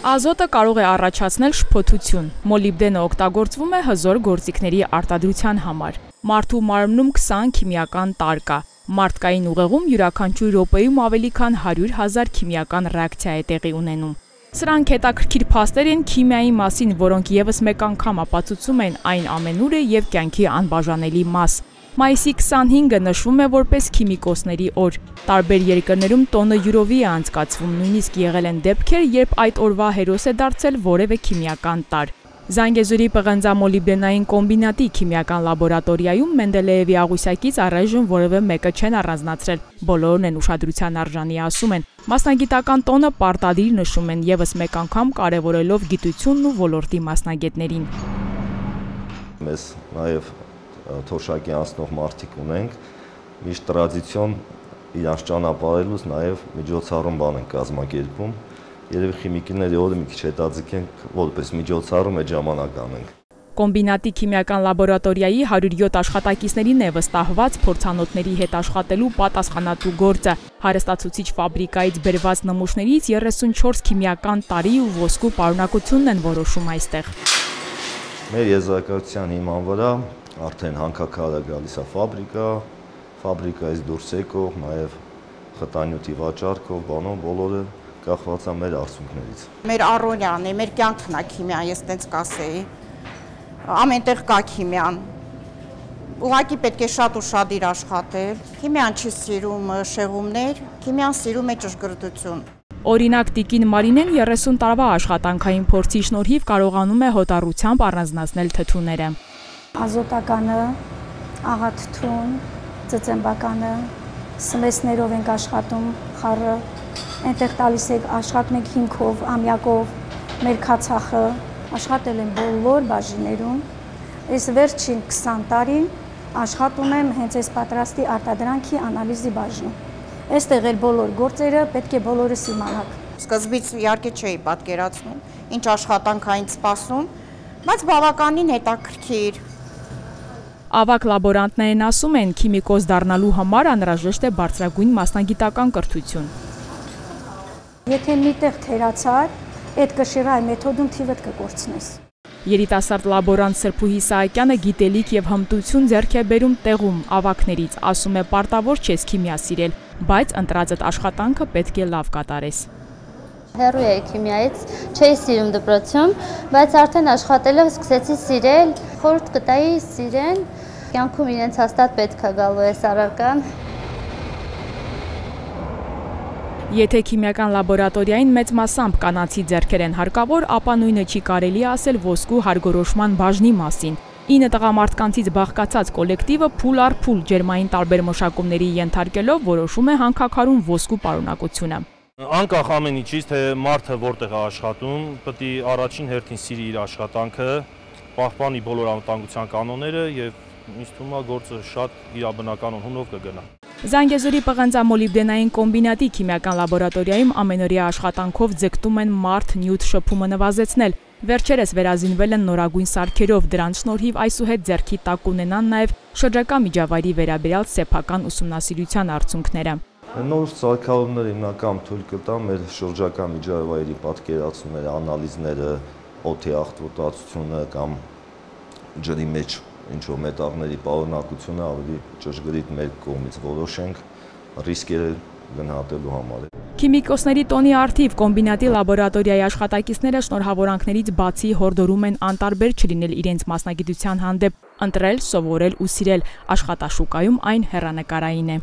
Ազոտը կարող է առաջացնել շփոթություն։ Մոլիբդենը օգտագործվում է հզոր գործիքների արտադրության համար։ Մարդու մարմնում 20 քիմիական տարր կա։ Մարդկային ուղեղում յուրաքանչյուր րոպեում ավելի քան 100,000 քիմիական ռեակցիա է տեղի ունենում։ Սրանք հետաքրքիր փաստեր են քիմիայի մասին, որոնք եւս մեկ անգամ ապացուցում են այն ամենուրը եւ կյանքի անբաժանելի մաս։ Մայիսի 25-ը նշվում է որպես քիմիկոսների օր։ Տարբեր երկրներում տոնը յուրովի է անցկացվում, նույնիսկ եղել են դեպքեր, երբ այդ օրվա հերոս է դարձել որևէ քիմիական տարր։ Զանգեզուրի պղնձամոլիբդենային կոմբինատի քիմիական լաբորատորիայում Մենդելեևի աղյուսակից առայժմ որևէ մեկը չեն առանձնացրել։ Բոլորն են ուշադրության արժանի, ասում են։ Մասնագիտական տոնը պարտադիր նշում են եւս մեկ անգամ կարևորելով գիտությունն ու ոլորտի մասնագետներին։ Մեզ նաեւ թոշակի անցնող մարդիկ ունենք, միշտ տրադիցիոն իրանց ճանապարհելուց նաև միջոցառում բան են կազմակերպում, երևի խիմիկիների օրը մի քիչ հետաձգենք, որպես միջոցառում այդ ժամանակ անենք։ Կոմբինատի քիմիական լաբորատորիայի 107 աշխատակիցներին է վստահված փորձանոթների հետ աշխատելու պատասխանատու գործը։ Հարստացուցիչ ֆաբրիկայից բերված նմուշներից 34 քիմիական տարի ու ոսկու պարունակությունն են որոշում այստեղ։ Մեր եզրակացության հիման վրա արդեն հանքաքարը գալիս է ֆաբրիկայից դուրս եկող, նաև խտանյութի վաճառքով, բանով բոլորը կախված է մեր արդյունքներից։ Մեր առօրյան է, մեր կյանքն է քիմիա, ես տենց կասեի։ Ամենտեղ կա քիմիան։ Ուղղակի պետք է շատ ուշադիր աշխատել։ Քիմիան չի սիրում շեղումներ, քիմիան սիրում է ճշգրտություն։ Օրինակ տիկին Մարինեն 30 տարվա աշխատանքային փորձի շնորհիվ կարողանում է հոտառությամբ առանձնացնել թթուները։ Ազոտականը, աղաթթուն, ծծմբականը, սմեսներով ենք աշխատում, խառը, այնտեղ տալիս եք աշխատում ենք հիմքով, ամյակով, մեր քացախը, աշխատել եմ բոլոր բաժիններում, այս վերջին 20 տարին աշխատում եմ հենց այս պատրաստի արտադրանքի անալիզի բաժնում։ Այստեղ էլ բոլոր գործերը պետք է բոլորս իմանանք։ Սկզբից իհարկե չէի պատկերացնում, ինչ աշխատանքային սպասում, բայց բավականին հետաքրքիր։ Ավագ լաբորանտներն ասում են, քիմիկոս դառնալու համար անհրաժեշտ է բարձրագույն մասնագիտական կրթություն։ Եթե միտեղ թերացար, այդ կշիռայ մեթոդում թիվդ կկորցնես։ Երիտասարդ լաբորանտ Սրփուհի Սահակյանը գիտելիք եւ հմտություն ձեռք է բերում տեղում ավագներից, ասում է պարտավոր չես քիմիա սիրել, բայց ընտրածդ աշխատանքը պետք է լավ կատարես։ Հեռու էի քիմիայից, չէի սիրում դպրոցում, բայց արդեն աշխատելով սկսեցի սիրել, խորհուրդ կտայի սիրեն, կյանքում իրենց հաստատ պետք է գալու է առարկան։ Եթե քիմիական լաբորատորիային մեծ մասամբ կանացի ձեռքեր են հարկավոր, ապա նույնը չի կարելի ասել ոսկու հարգորոշման բաժնի մասին։ 9 տղամարդկանցից բաղկացած կոլեկտիվը փուլ առ փուլ ջերմային տարբեր մշակումների ենթարկելով որոշում է հանքաքարում ոսկու պարունակությունը։ Անկախ ամեն ինչից, թե մարդը որտեղ է աշխատում, պետք է առաջին հերթին սիրի իր աշխատանքը, պահպանի բոլոր անվտանգության կանոնները եւ ինձ թվում է գործը շատ իրաբնական հունով կգնա։ Զանգեզուրի պղնձամոլիբդենային կոմբինատի քիմիական լաբորատորիայում ամենօրյա աշխատանքով ձգտում են մարդ-նյութ շփումը նվազեցնել։ Վերջերս վերազինվել են նորագույն սարքերով, դրանց շնորհիվ այսուհետ ձեռքի տակ կունենան նաև շրջակա միջավայրի վերաբերյալ սեփական ուսումնասիրության արդյունքները։ Նոր սարքավորումները հիմնական թույլ կտա մեր շրջակա միջավայրի պատկերացումները, անալիզները, օդի աղտոտացությունը կամ ջրի մեջ ինչ-որ մետաղների պարունակությունը ավելի ճշգրիտ մեր կողմից որոշենք ռիսկերը գնահատելու համար։ Քիմիկոսների տոնի առթիվ կոմբինատի լաբորատորիայի աշխատակիցները շնորհավորանքներից բացի հորդորում են անտարբեր չլինել իրենց մասնագիտության հանդեպ, ընտրել, սովորել ու սիրել, աշխատաշուկայում այն հեռանկարային է։